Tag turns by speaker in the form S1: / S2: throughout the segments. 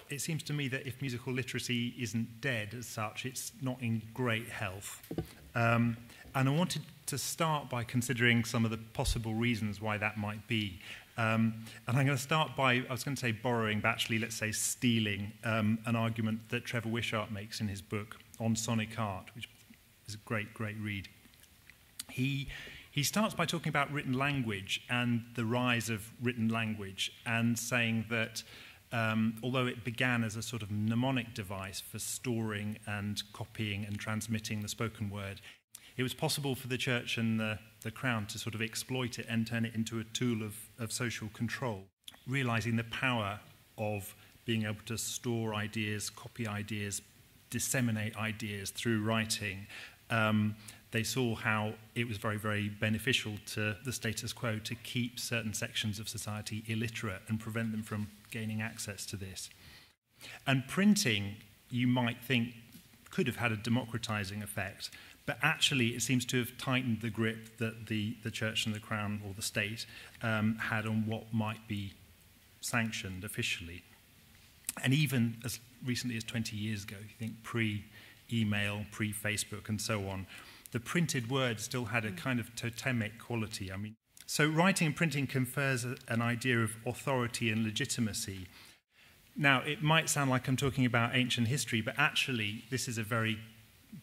S1: it seems to me that if musical literacy isn't dead as such, it's not in great health. And I wanted to start by considering some of the possible reasons why that might be. And I'm going to start by, I was going to say borrowing, but actually let's say stealing an argument that Trevor Wishart makes in his book on sonic art, which is a great, great read. He starts by talking about written language and the rise of written language, and saying that although it began as a sort of mnemonic device for storing and copying and transmitting the spoken word, it was possible for the church and the crown to sort of exploit it and turn it into a tool of social control, realizing the power of being able to store ideas, copy ideas, disseminate ideas through writing. They saw how it was very, very beneficial to the status quo to keep certain sections of society illiterate and prevent them from gaining access to this. And printing, you might think, could have had a democratizing effect, but actually it seems to have tightened the grip that the church and the crown, or the state, had on what might be sanctioned officially. And even as recently as 20 years ago, you think pre-email, pre-Facebook and so on, the printed word still had a kind of totemic quality. I mean, so writing and printing confers an idea of authority and legitimacy. Now, it might sound like I'm talking about ancient history, but actually this is a very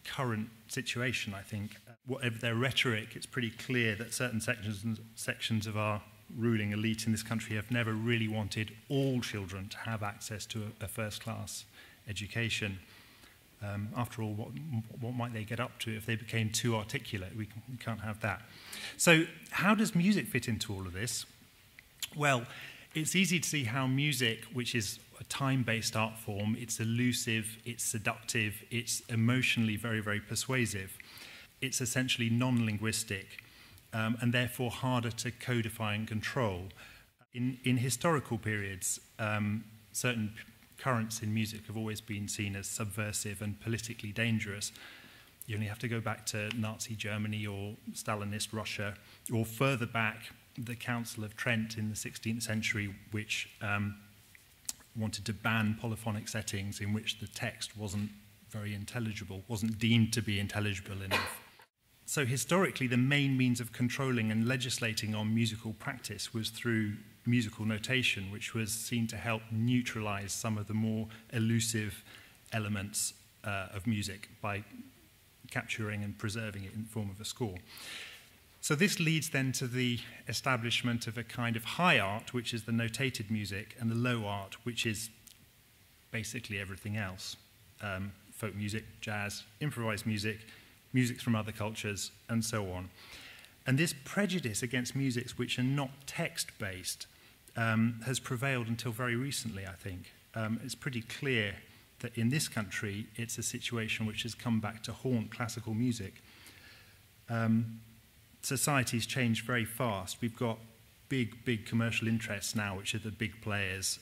S1: current situation, I think. Whatever their rhetoric, it's pretty clear that certain sections of our ruling elite in this country have never really wanted all children to have access to a first-class education. After all, what might they get up to if they became too articulate? We can't have that. So how does music fit into all of this? Well, it's easy to see how music, which is a time-based art form, it's elusive, it's seductive, it's emotionally very, very persuasive. It's essentially non-linguistic and therefore harder to codify and control. In historical periods, certain currents in music have always been seen as subversive and politically dangerous. You only have to go back to Nazi Germany or Stalinist Russia, or further back, the Council of Trent in the 16th century, which wanted to ban polyphonic settings in which the text wasn't very intelligible, wasn't deemed to be intelligible enough. So historically, the main means of controlling and legislating on musical practice was through musical notation, which was seen to help neutralize some of the more elusive elements of music by capturing and preserving it in the form of a score. So this leads then to the establishment of a kind of high art, which is the notated music, and the low art, which is basically everything else. Folk music, jazz, improvised music, music from other cultures, and so on. And this prejudice against musics which are not text-based has prevailed until very recently, I think. It's pretty clear that in this country, it's a situation which has come back to haunt classical music. Society's changed very fast. We've got big commercial interests now, which are the big players.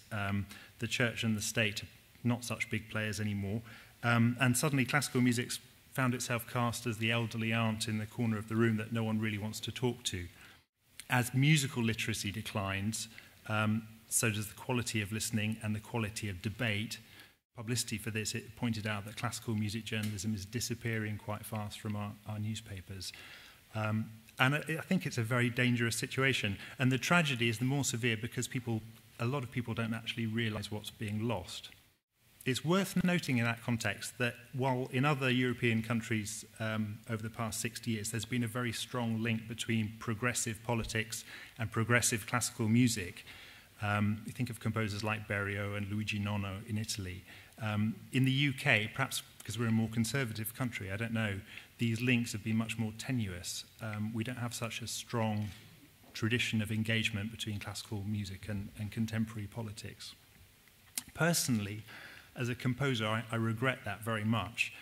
S1: The church and the state are not such big players anymore. And suddenly classical music's found itself cast as the elderly aunt in the corner of the room that no one really wants to talk to. As musical literacy declines, so does the quality of listening and the quality of debate. Publicity for this, it pointed out that classical music journalism is disappearing quite fast from our newspapers. And I think it's a very dangerous situation. And the tragedy is the more severe because a lot of people don't actually realize what's being lost. It's worth noting in that context that while in other European countries over the past 60 years, there's been a very strong link between progressive politics and progressive classical music. You think of composers like Berio and Luigi Nono in Italy. In the UK, perhaps because we're a more conservative country, I don't know, these links have been much more tenuous. We don't have such a strong tradition of engagement between classical music and contemporary politics. Personally, as a composer, I regret that very much,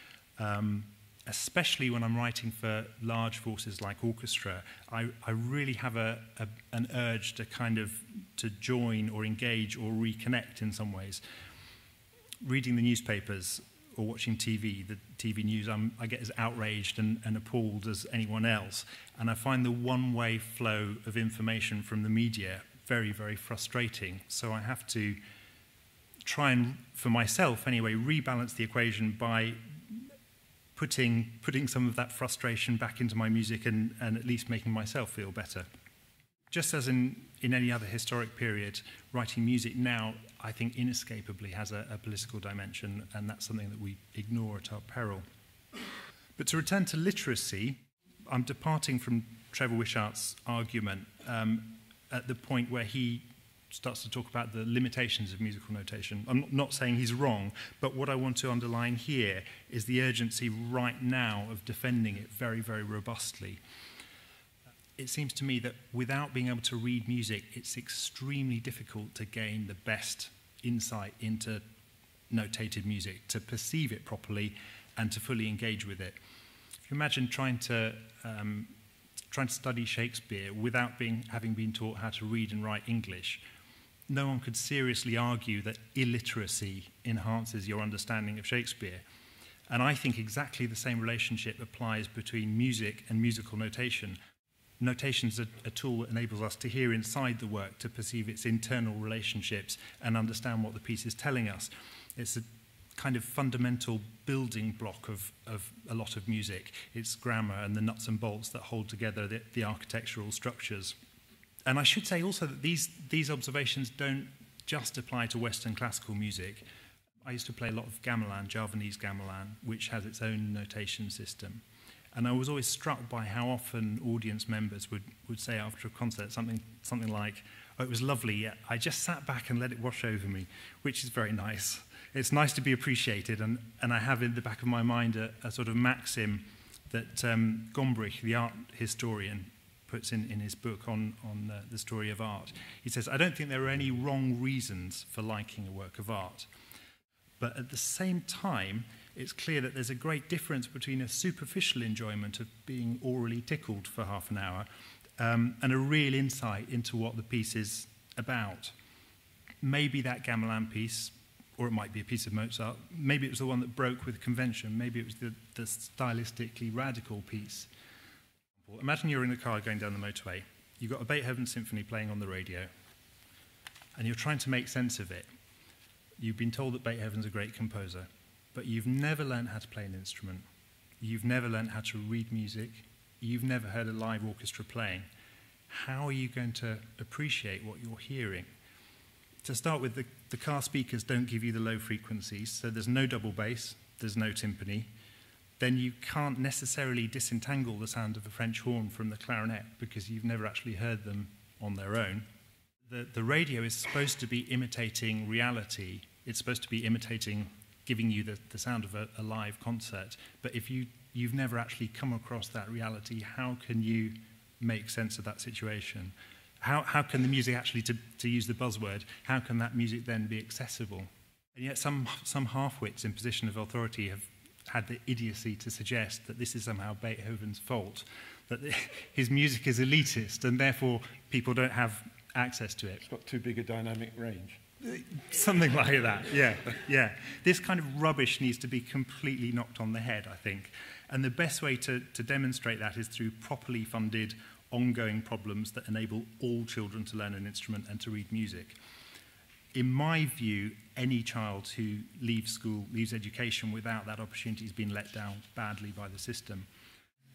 S1: especially when I'm writing for large forces like orchestra. I really have an urge to to join or engage or reconnect in some ways. Reading the newspapers or watching TV, the TV news, I get as outraged and appalled as anyone else. And I find the one-way flow of information from the media very, very frustrating. So I have to try and, for myself anyway, rebalance the equation by putting some of that frustration back into my music and at least making myself feel better. Just as in any other historic period, writing music now, I think, inescapably has a political dimension, and that's something that we ignore at our peril. But to return to literacy, I'm departing from Trevor Wishart's argument at the point where he starts to talk about the limitations of musical notation. I'm not saying he's wrong, but what I want to underline here is the urgency right now of defending it very, very robustly. It seems to me that without being able to read music, it's extremely difficult to gain the best insight into notated music, to perceive it properly and to fully engage with it. If you imagine trying to study Shakespeare without having been taught how to read and write English, no one could seriously argue that illiteracy enhances your understanding of Shakespeare. And I think exactly the same relationship applies between music and musical notation. Notation is a tool that enables us to hear inside the work, to perceive its internal relationships and understand what the piece is telling us. It's a kind of fundamental building block of a lot of music. It's grammar and the nuts and bolts that hold together the architectural structures. And I should say also that these observations don't just apply to Western classical music. I used to play a lot of gamelan, Javanese gamelan, which has its own notation system. And I was always struck by how often audience members would say after a concert something like, "Oh, it was lovely, I just sat back and let it wash over me," which is very nice. It's nice to be appreciated, and I have in the back of my mind a sort of maxim that Gombrich, the art historian, puts in his book on the story of art. He says, "I don't think there are any wrong reasons for liking a work of art. But at the same time, it's clear that there's a great difference between a superficial enjoyment of being orally tickled for half an hour and a real insight into what the piece is about. Maybe that gamelan piece, or it might be a piece of Mozart, maybe it was the one that broke with convention, maybe it was the stylistically radical piece. Imagine you're in a car going down the motorway, you've got a Beethoven symphony playing on the radio, and you're trying to make sense of it. You've been told that Beethoven's a great composer, but you've never learned how to play an instrument. You've never learned how to read music. You've never heard a live orchestra playing. How are you going to appreciate what you're hearing? To start with, the car speakers don't give you the low frequencies, so there's no double bass, there's no timpani. Then you can't necessarily disentangle the sound of the French horn from the clarinet because you've never actually heard them on their own. The radio is supposed to be imitating reality. It's supposed to be imitating, giving you the sound of a live concert. But if you've never actually come across that reality, how can you make sense of that situation? How can the music actually, to use the buzzword, how can that music then be accessible? And yet some half-wits in position of authority have had the idiocy to suggest that this is somehow Beethoven's fault, that his music is elitist and therefore people don't have access to it.
S2: It's got too big a dynamic range.
S1: Something like that, yeah. This kind of rubbish needs to be completely knocked on the head, I think. And the best way to demonstrate that is through properly funded, ongoing problems that enable all children to learn an instrument and to read music. In my view, any child who leaves school, leaves education without that opportunity has been let down badly by the system.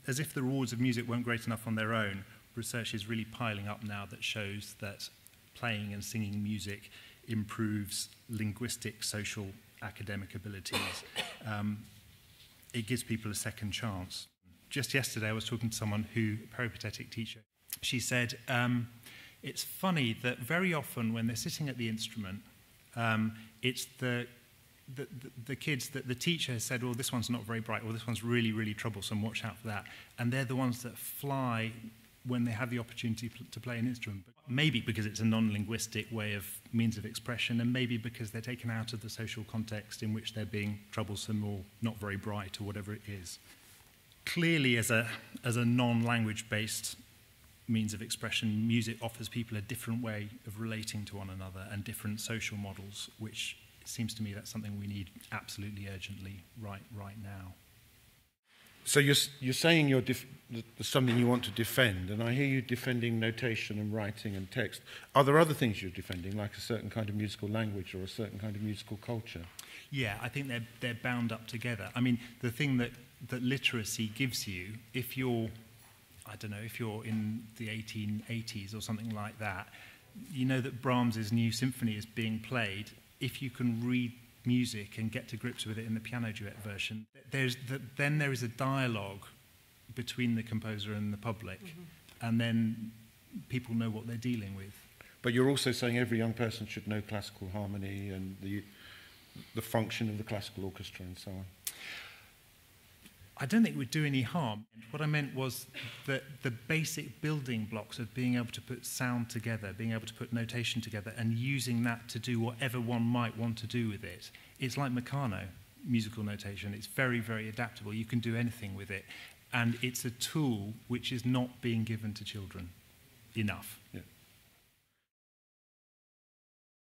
S1: As if the rewards of music weren't great enough on their own, research is really piling up now that shows that playing and singing music improves linguistic, social, academic abilities. It gives people a second chance. Just yesterday I was talking to someone a peripatetic teacher. She said, it's funny that very often when they're sitting at the instrument, it's the kids that the teacher has said, well, this one's not very bright, or this one's really, really troublesome, watch out for that. And they're the ones that fly when they have the opportunity to play an instrument. But maybe because it's a non-linguistic means of expression, and maybe because they're taken out of the social context in which they're being troublesome or not very bright or whatever it is. Clearly, as a non-language-based means of expression, music offers people a different way of relating to one another and different social models, which it seems to me that's something we need absolutely urgently right now.
S2: So you're saying there's something you want to defend, and I hear you defending notation and writing and text. Are there other things you're defending, like a certain kind of musical language or a certain kind of musical culture?
S1: Yeah, I think they're bound up together. I mean, the thing that literacy gives you, if you're in the 1880s or something like that, you know that Brahms's new symphony is being played. If you can read music and get to grips with it in the piano duet version, then there is a dialogue between the composer and the public, and then people know what they're dealing with.
S2: But you're also saying every young person should know classical harmony and the function of the classical orchestra and so on.
S1: I don't think it would do any harm. What I meant was that the basic building blocks of being able to put sound together, being able to put notation together, and using that to do whatever one might want to do with it. It's like Meccano, musical notation. It's very, very adaptable. You can do anything with it. And it's a tool which is not being given to children enough.
S2: Yeah.